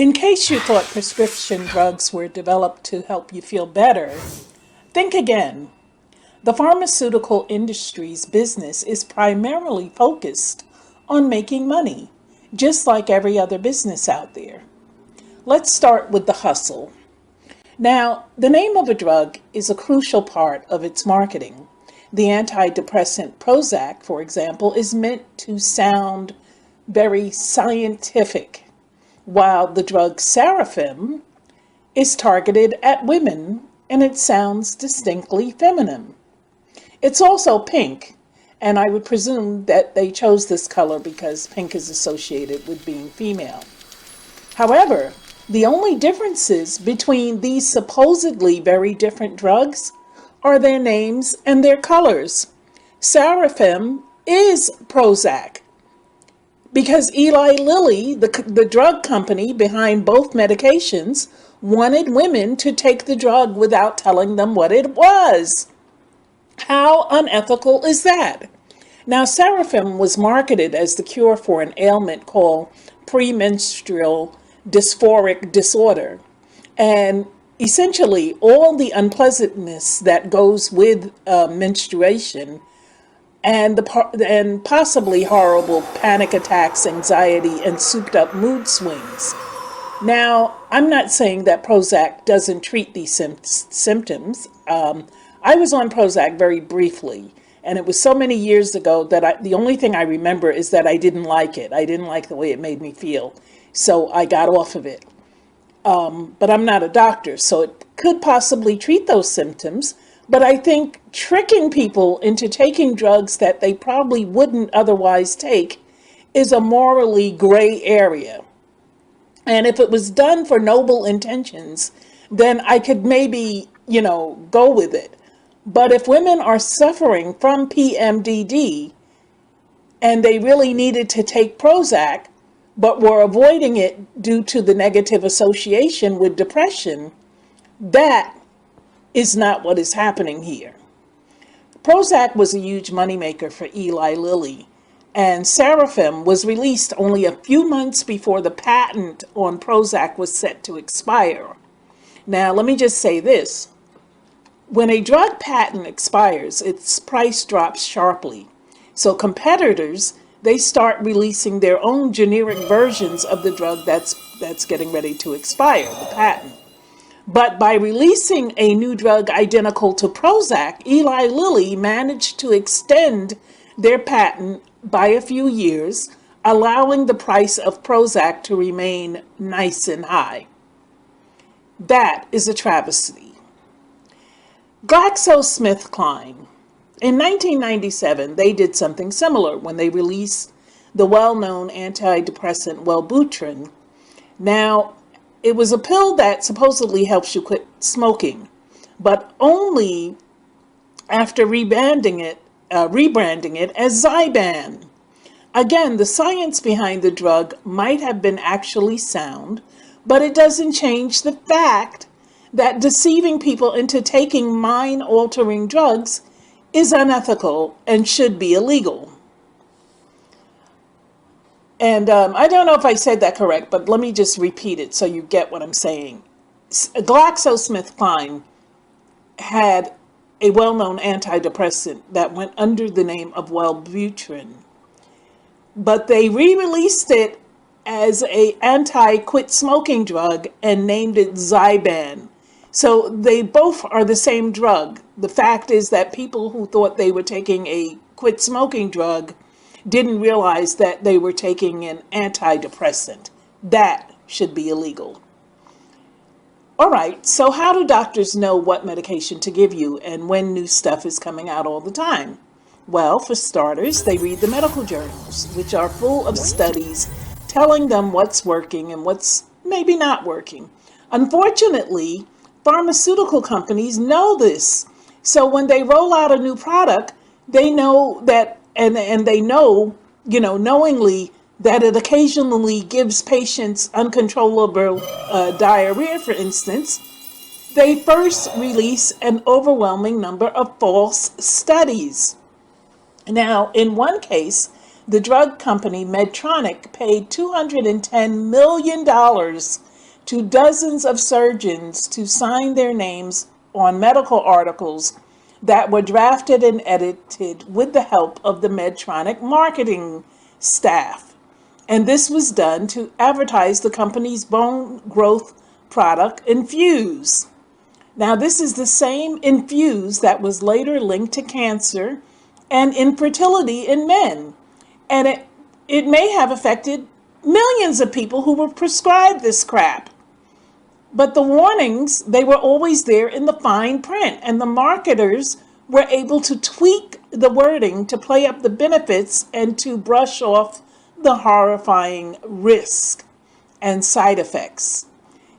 In case you thought prescription drugs were developed to help you feel better, think again. The pharmaceutical industry's business is primarily focused on making money, just like every other business out there. Let's start with the hustle. Now, the name of a drug is a crucial part of its marketing. The antidepressant Prozac, for example, is meant to sound very scientific, while the drug 𝑫𝑐𝑪𝑚 is targeted at women and it sounds distinctly feminine. It's also pink, and I would presume that they chose this color because pink is associated with being female. However, the only differences between these supposedly very different drugs are their names and their colors. 𝑫𝑐𝑪𝑚 is Prozac because Eli Lilly, the drug company behind both medications, wanted women to take the drug without telling them what it was. How unethical is that? Now, 𝑫𝑐𝑪𝑚 was marketed as the cure for an ailment called premenstrual dysphoric disorder, and essentially all the unpleasantness that goes with menstruation and possibly horrible panic attacks, anxiety, and souped up mood swings. Now, I'm not saying that Prozac doesn't treat these symptoms. I was on Prozac very briefly, and it was so many years ago that the only thing I remember is that I didn't like it. I didn't like the way it made me feel, so I got off of it. But I'm not a doctor, so it could possibly treat those symptoms. But I think tricking people into taking drugs that they probably wouldn't otherwise take is a morally gray area. And if it was done for noble intentions, then I could maybe, go with it. But if women are suffering from PMDD and they really needed to take Prozac, but were avoiding it due to the negative association with depression, that is not what is happening here. Prozac was a huge moneymaker for Eli Lilly, and 𝑫𝑐𝑪𝑚 was released only a few months before the patent on Prozac was set to expire. Now, let me just say this. When a drug patent expires, its price drops sharply. So competitors, they start releasing their own generic versions of the drug that's getting ready to expire, the patent. But by releasing a new drug identical to Prozac, Eli Lilly managed to extend their patent by a few years, allowing the price of Prozac to remain nice and high. That is a travesty. GlaxoSmithKline. In 1997, they did something similar when they released the well-known antidepressant Wellbutrin. Now, it was a pill that supposedly helps you quit smoking, but only after rebranding it as Zyban. Again, the science behind the drug might have been actually sound, but it doesn't change the fact that deceiving people into taking mind-altering drugs is unethical and should be illegal. And I don't know if I said that correct, but let me just repeat it so you get what I'm saying. GlaxoSmithKline had a well-known antidepressant that went under the name of Wellbutrin, but they re-released it as an anti-quit smoking drug and named it Zyban. So they both are the same drug. The fact is that people who thought they were taking a quit smoking drug didn't realize that they were taking an antidepressant. That should be illegal. All right, so how do doctors know what medication to give you and when new stuff is coming out all the time? Well, for starters, they read the medical journals, which are full of studies telling them what's working and what's maybe not working. Unfortunately, pharmaceutical companies know this. So when they roll out a new product, they know that, and they know, knowingly that it occasionally gives patients uncontrollable diarrhea, for instance, they first release an overwhelming number of false studies. Now, in one case, the drug company Medtronic paid $210 million to dozens of surgeons to sign their names on medical articles that were drafted and edited with the help of the Medtronic marketing staff. And this was done to advertise the company's bone growth product, Infuse. Now, this is the same Infuse that was later linked to cancer and infertility in men. And it may have affected millions of people who were prescribed this crap. But the warnings, they were always there in the fine print, and the marketers were able to tweak the wording to play up the benefits and to brush off the horrifying risk and side effects.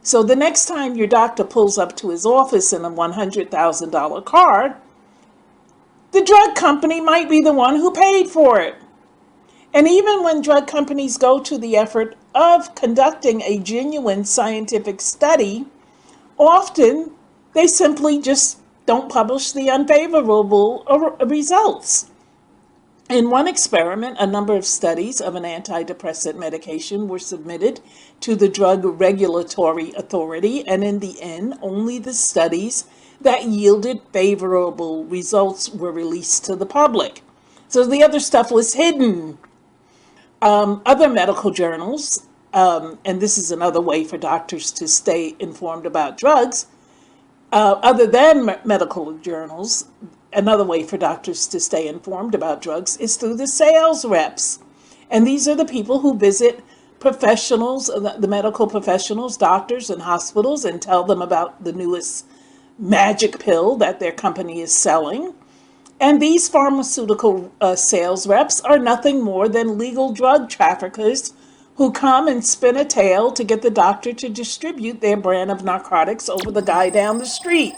So the next time your doctor pulls up to his office in a $100,000 car, the drug company might be the one who paid for it. And even when drug companies go to the effort of conducting a genuine scientific study, often they simply just don't publish the unfavorable results. In one experiment, a number of studies of an antidepressant medication were submitted to the Drug Regulatory Authority, and in the end, only the studies that yielded favorable results were released to the public. So the other stuff was hidden. Other medical journals, and this is another way for doctors to stay informed about drugs, other than medical journals, another way for doctors to stay informed about drugs is through the sales reps. And these are the people who visit professionals, the medical professionals, doctors and hospitals, and tell them about the newest magic pill that their company is selling. And these pharmaceutical sales reps are nothing more than legal drug traffickers who come and spin a tale to get the doctor to distribute their brand of narcotics over the guy down the street.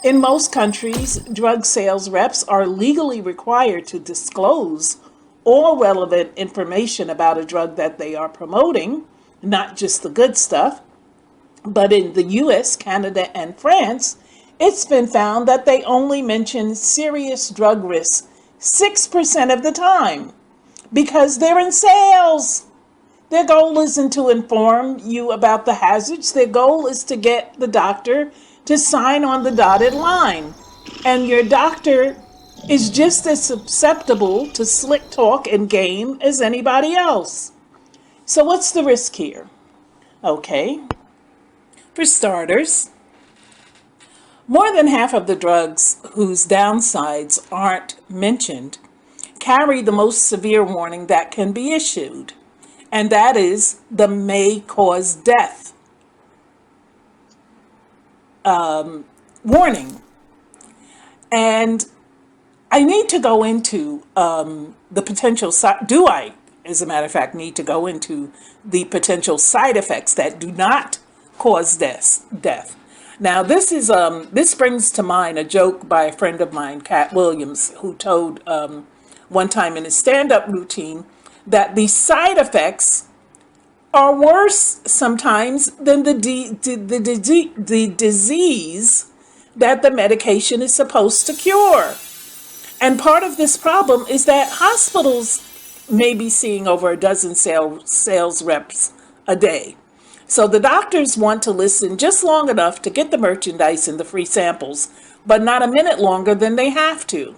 In most countries, drug sales reps are legally required to disclose all relevant information about a drug that they are promoting, not just the good stuff. But in the US, Canada, and France, it's been found that they only mention serious drug risks 6% of the time because they're in sales. Their goal isn't to inform you about the hazards. Their goal is to get the doctor to sign on the dotted line. And your doctor is just as susceptible to slick talk and game as anybody else. So what's the risk here? Okay, for starters, more than half of the drugs whose downsides aren't mentioned carry the most severe warning that can be issued, and that is the may cause death warning. And I need to go into the potential as a matter of fact, need to go into the potential side effects that do not cause death. Now, this brings to mind a joke by a friend of mine, Cat Williams, who told one time in his stand-up routine that the side effects are worse sometimes than the disease that the medication is supposed to cure. And part of this problem is that hospitals may be seeing over a dozen sales reps a day. So the doctors want to listen just long enough to get the merchandise and the free samples, but not a minute longer than they have to.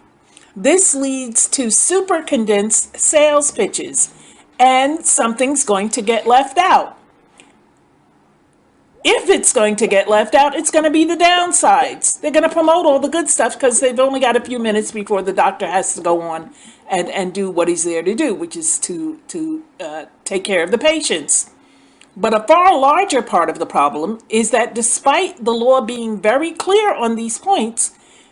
This leads to super condensed sales pitches, and something's going to get left out. If it's going to get left out, it's going to be the downsides. They're going to promote all the good stuff because they've only got a few minutes before the doctor has to go on and do what he's there to do, which is to take care of the patients. But a far larger part of the problem is that despite the law being very clear on these points,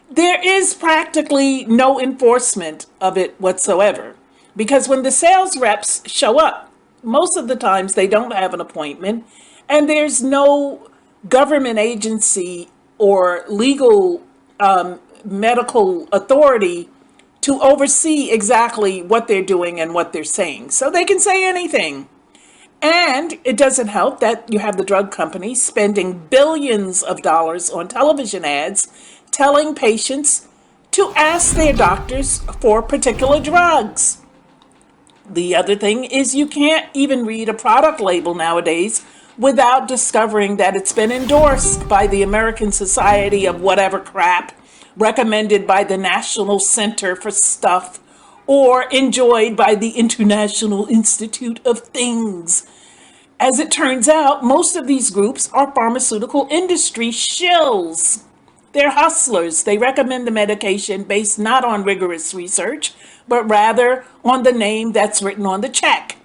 there is practically no enforcement of it whatsoever. Because when the sales reps show up, most of the times they don't have an appointment, and there's no government agency or legal medical authority to oversee exactly what they're doing and what they're saying. So they can say anything. And it doesn't help that you have the drug companies spending billions of dollars on television ads telling patients to ask their doctors for particular drugs. The other thing is you can't even read a product label nowadays without discovering that it's been endorsed by the American Society of whatever crap, recommended by the National Center for Stuff, or enjoyed by the International Institute of Things. As it turns out, most of these groups are pharmaceutical industry shills. They're hustlers. They recommend the medication based not on rigorous research, but rather on the name that's written on the check.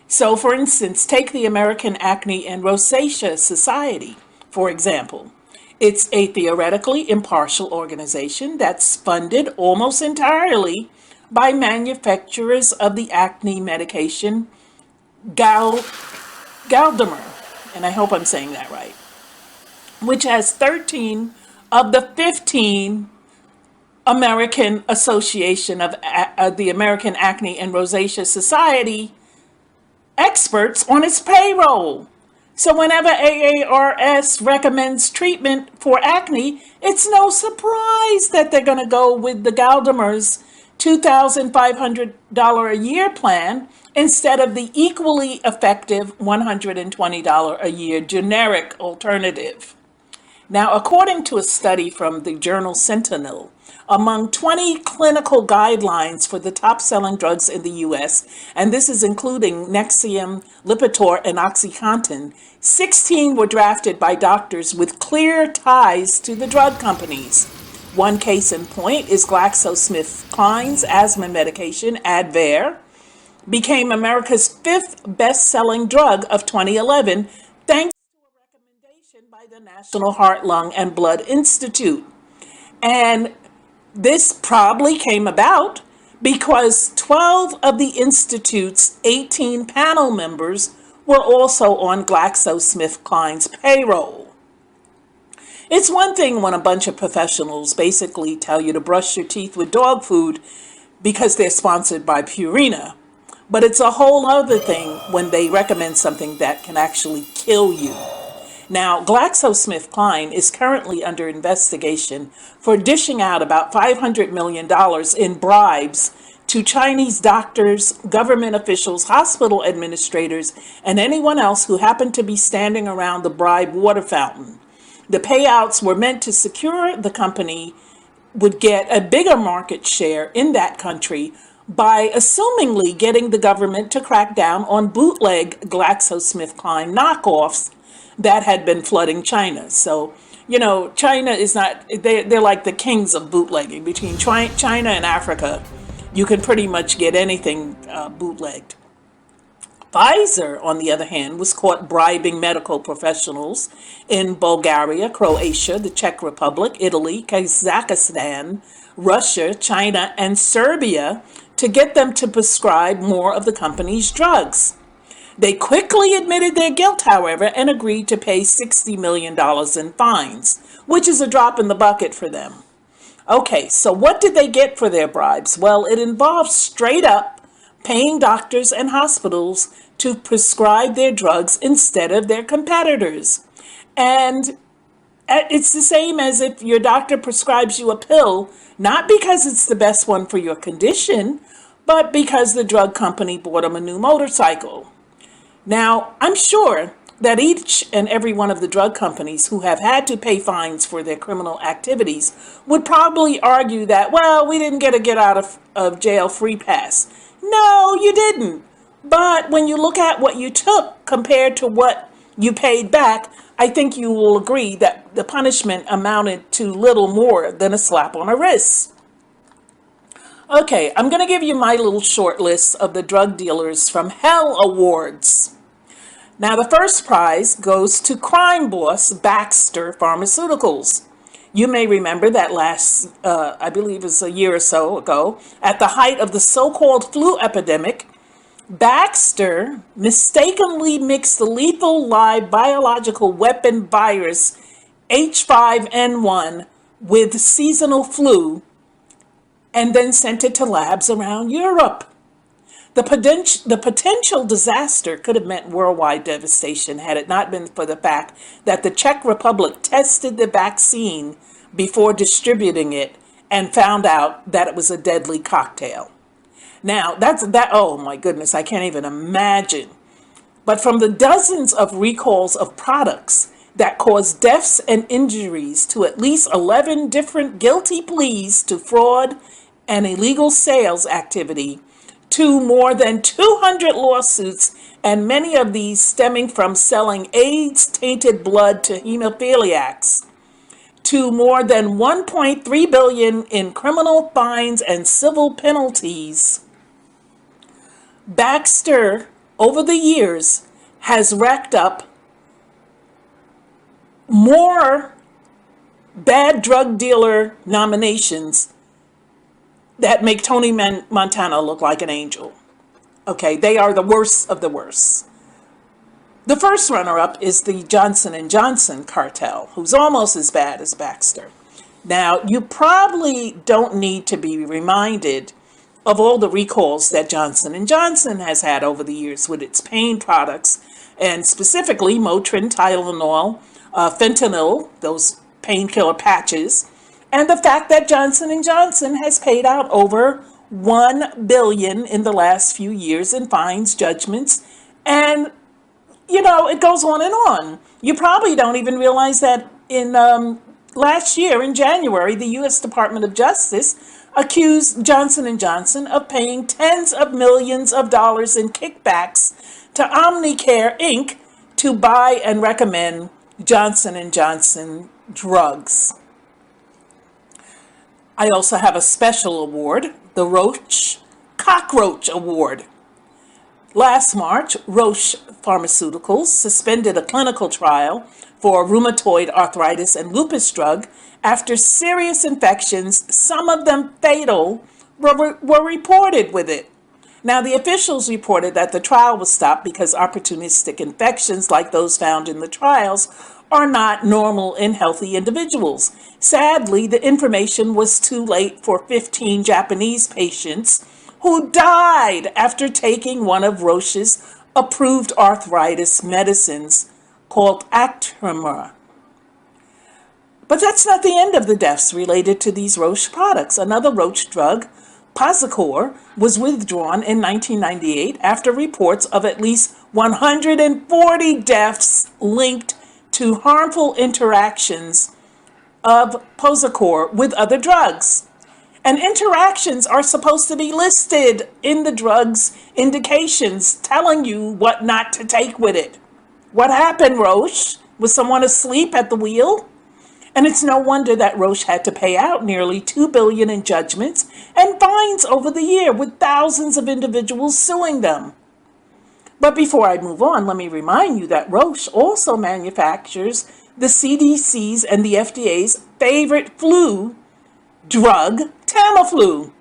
So, for instance, take the American Acne and Rosacea Society, for example. It's a theoretically impartial organization that's funded almost entirely by manufacturers of the acne medication Galderma, and I hope I'm saying that right, which has 13 of the 15 American Association of the American Acne and Rosacea Society experts on its payroll. So whenever AARS recommends treatment for acne, it's no surprise that they're going to go with the Galderma's $2,500 a year plan instead of the equally effective $120 a year generic alternative. Now, according to a study from the journal Sentinel, among 20 clinical guidelines for the top-selling drugs in the U.S., and this is including Nexium, Lipitor, and OxyContin, 16 were drafted by doctors with clear ties to the drug companies. One case in point is GlaxoSmithKline's asthma medication, Advair, became America's 5th best-selling drug of 2011, thanks to a recommendation by the National Heart, Lung, and Blood Institute. And this probably came about because 12 of the Institute's 18 panel members were also on GlaxoSmithKline's payroll. It's one thing when a bunch of professionals basically tell you to brush your teeth with dog food because they're sponsored by Purina, but it's a whole other thing when they recommend something that can actually kill you. Now, GlaxoSmithKline is currently under investigation for dishing out about $500 million in bribes to Chinese doctors, government officials, hospital administrators, and anyone else who happened to be standing around the bribe water fountain. The payouts were meant to secure the company would get a bigger market share in that country by assumingly getting the government to crack down on bootleg GlaxoSmithKline knockoffs that had been flooding China. So, you know, China is not, they're like the kings of bootlegging. Between China and Africa, you can pretty much get anything bootlegged. Pfizer, on the other hand, was caught bribing medical professionals in Bulgaria, Croatia, the Czech Republic, Italy, Kazakhstan, Russia, China, and Serbia to get them to prescribe more of the company's drugs. They quickly admitted their guilt, however, and agreed to pay $60 million in fines, which is a drop in the bucket for them. Okay, so what did they get for their bribes? Well, it involves straight up paying doctors and hospitals to prescribe their drugs instead of their competitors. And it's the same as if your doctor prescribes you a pill, not because it's the best one for your condition, but because the drug company bought them a new motorcycle. Now, I'm sure that each and every one of the drug companies who have had to pay fines for their criminal activities would probably argue that, well, we didn't get a get out of jail free pass. No, you didn't. But when you look at what you took compared to what you paid back, I think you will agree that the punishment amounted to little more than a slap on the wrist. Okay, I'm going to give you my little short list of the drug dealers from Hell Awards. Now, the first prize goes to crime boss Baxter Pharmaceuticals. You may remember that last, I believe it was a year or so ago, at the height of the so-called flu epidemic, Baxter mistakenly mixed the lethal live biological weapon virus H5N1 with seasonal flu and then sent it to labs around Europe. The potential disaster could have meant worldwide devastation had it not been for the fact that the Czech Republic tested the vaccine before distributing it and found out that it was a deadly cocktail. Now, oh my goodness, I can't even imagine. but from the dozens of recalls of products that caused deaths and injuries to at least 11 different guilty pleas to fraud and illegal sales activity, to more than 200 lawsuits, and many of these stemming from selling AIDS-tainted blood to hemophiliacs, to more than $1.3 billion in criminal fines and civil penalties. Baxter, over the years, has racked up more bad drug dealer nominations that make Tony Montana look like an angel. Okay, they are the worst of the worst. The first runner-up is the Johnson & Johnson cartel, who's almost as bad as Baxter. Now, you probably don't need to be reminded of all the recalls that Johnson & Johnson has had over the years with its pain products, and specifically Motrin, Tylenol, fentanyl, those painkiller patches, and the fact that Johnson & Johnson has paid out over $1 billion in the last few years in fines, judgments, and, you know, it goes on and on. You probably don't even realize that in last year, in January, the U.S. Department of Justice accused Johnson & Johnson of paying tens of millions of dollars in kickbacks to Omnicare, Inc. to buy and recommend Johnson & Johnson drugs. I also have a special award, the Roche Cockroach Award. Last March, Roche Pharmaceuticals suspended a clinical trial for a rheumatoid arthritis and lupus drug after serious infections, some of them fatal, were reported with it. Now, the officials reported that the trial was stopped because opportunistic infections like those found in the trials are not normal in healthy individuals. Sadly, the information was too late for 15 Japanese patients who died after taking one of Roche's approved arthritis medicines called Actemra. But that's not the end of the deaths related to these Roche products. Another Roche drug, Posacor, was withdrawn in 1998 after reports of at least 140 deaths linked to harmful interactions of Posacor with other drugs. And interactions are supposed to be listed in the drug's indications, telling you what not to take with it. What happened, Roche? Was someone asleep at the wheel? And it's no wonder that Roche had to pay out nearly $2 billion in judgments and fines over the year, with thousands of individuals suing them. But before I move on, let me remind you that Roche also manufactures the CDC's and the FDA's favorite flu drug, Tamiflu.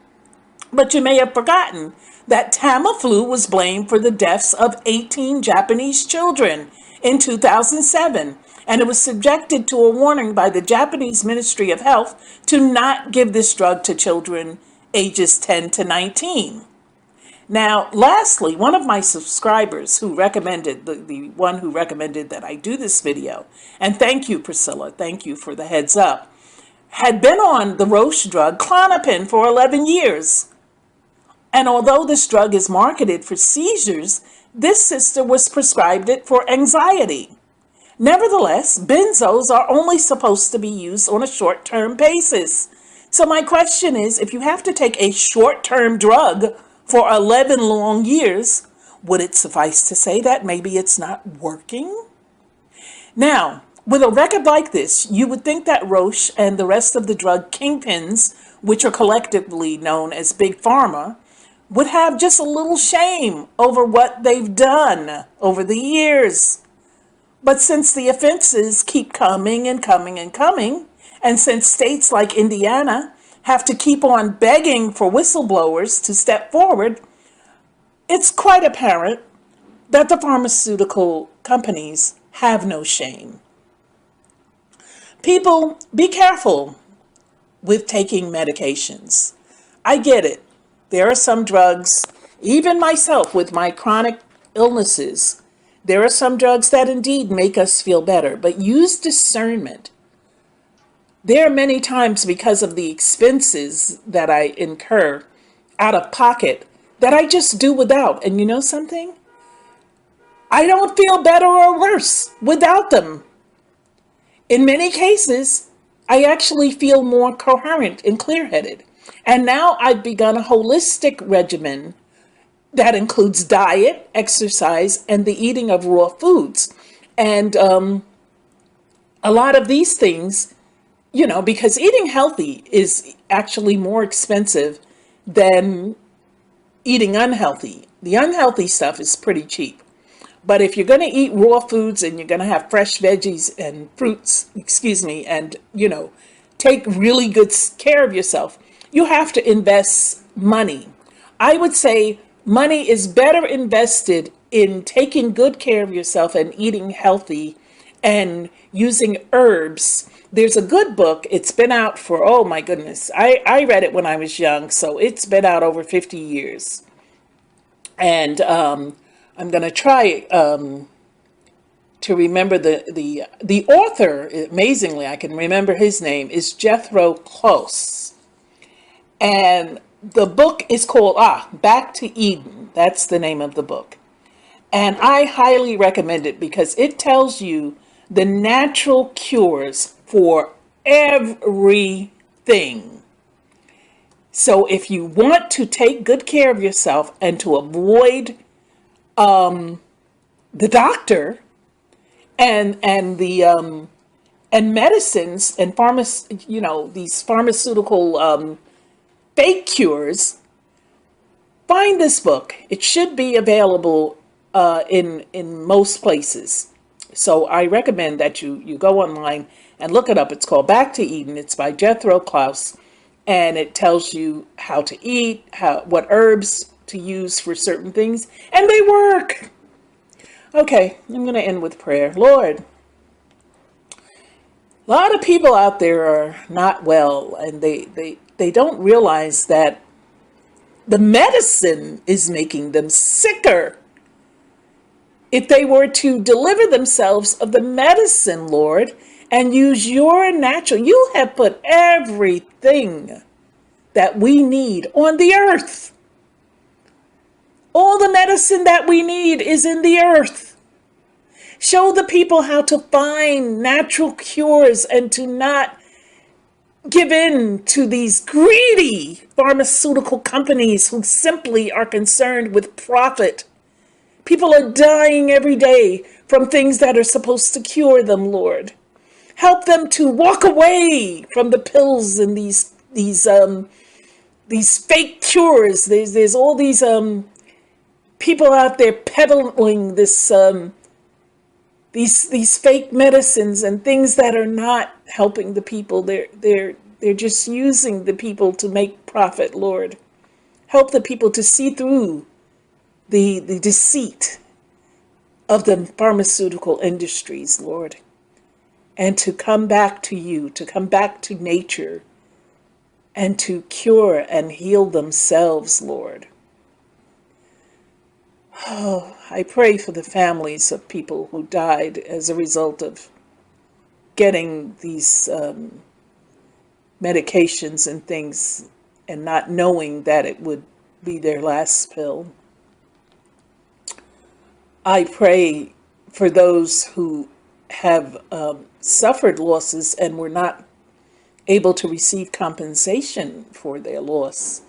But you may have forgotten that Tamiflu was blamed for the deaths of 18 Japanese children in 2007, and it was subjected to a warning by the Japanese Ministry of Health to not give this drug to children ages 10 to 19. Now, lastly, one of my subscribers who recommended, the one who recommended that I do this video, and thank you, Priscilla, thank you for the heads up, had been on the Roche drug Klonopin for 11 years. And although this drug is marketed for seizures, this sister was prescribed it for anxiety. Nevertheless, benzos are only supposed to be used on a short-term basis. So my question is, if you have to take a short-term drug for 11 long years, would it suffice to say that maybe it's not working? Now, with a record like this, you would think that Roche and the rest of the drug kingpins, which are collectively known as Big Pharma, would have just a little shame over what they've done over the years. But since the offenses keep coming and coming and coming, and since states like Indiana have to keep on begging for whistleblowers to step forward, it's quite apparent that the pharmaceutical companies have no shame. People, be careful with taking medications. I get it. There are some drugs, even myself with my chronic illnesses, there are some drugs that indeed make us feel better, but use discernment. There are many times, because of the expenses that I incur out of pocket, that I just do without. And you know something? I don't feel better or worse without them. In many cases, I actually feel more coherent and clear-headed. And now I've begun a holistic regimen that includes diet, exercise, and the eating of raw foods. And a lot of these things, you know, because eating healthy is actually more expensive than eating unhealthy. The unhealthy stuff is pretty cheap. But if you're going to eat raw foods and you're going to have fresh veggies and fruits, and, you know, take really good care of yourself, you have to invest money. I would say money is better invested in taking good care of yourself and eating healthy and using herbs. There's a good book. It's been out for, oh my goodness. I read it when I was young, so it's been out over 50 years. And I'm going to try to remember the author. Amazingly, I can remember his name, is Jethro Close. And the book is called, Back to Eden. That's the name of the book. And I highly recommend it because it tells you the natural cures for everything. So if you want to take good care of yourself and to avoid the doctor and medicines and these pharmaceutical fake cures, find this book. It should be available in most places. So I recommend that you go online and look it up. It's called Back to Eden. It's by Jethro Close, and it tells you how to eat, what herbs to use for certain things, and they work. Okay, I'm going to end with prayer. Lord, a lot of people out there are not well, and they don't realize that the medicine is making them sicker. If they were to deliver themselves of the medicine, Lord, and use your natural, you have put everything that we need on the earth. All the medicine that we need is in the earth. Show the people how to find natural cures and to not give in to these greedy pharmaceutical companies who simply are concerned with profit. People are dying every day from things that are supposed to cure them, Lord. Help them to walk away from the pills and these fake cures. There's all these people out there peddling these fake medicines and things that are not helping the people. They're just using the people to make profit, Lord. Help the people to see through the deceit of the pharmaceutical industries, Lord, and to come back to you, to come back to nature, and to cure and heal themselves, Lord. Oh, I pray for the families of people who died as a result of getting these medications and things and not knowing that it would be their last pill. I pray for those who have suffered losses and were not able to receive compensation for their loss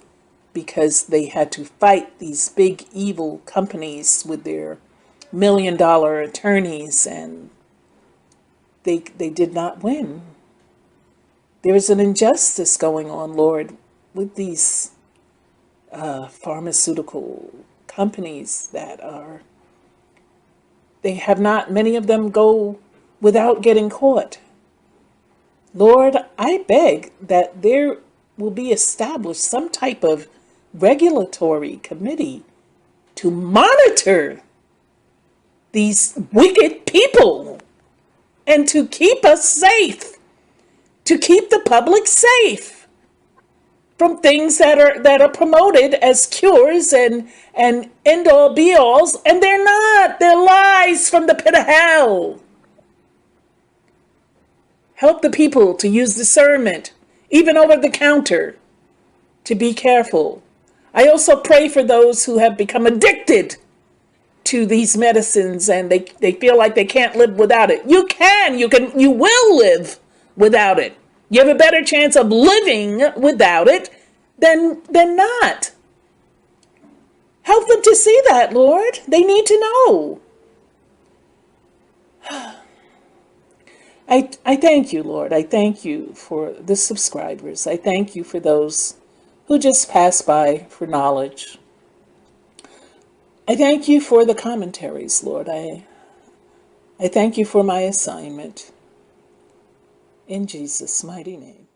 because they had to fight these big evil companies with their million-dollar attorneys, and they did not win. There's an injustice going on, Lord, with these pharmaceutical companies that are, many of them go without getting caught. Lord, I beg that there will be established some type of regulatory committee to monitor these wicked people and to keep us safe, to keep the public safe from things that are promoted as cures and end-all be-alls, and they're not. They're lies from the pit of hell. Help the people to use discernment, even over the counter, to be careful. I also pray for those who have become addicted to these medicines and they feel like they can't live without it. You can, you will live without it. You have a better chance of living without it than not. Help them to see that, Lord. They need to know. I thank you, Lord. I thank you for the subscribers. I thank you for those who just pass by for knowledge. I thank you for the commentaries, Lord. I thank you for my assignment. In Jesus' mighty name.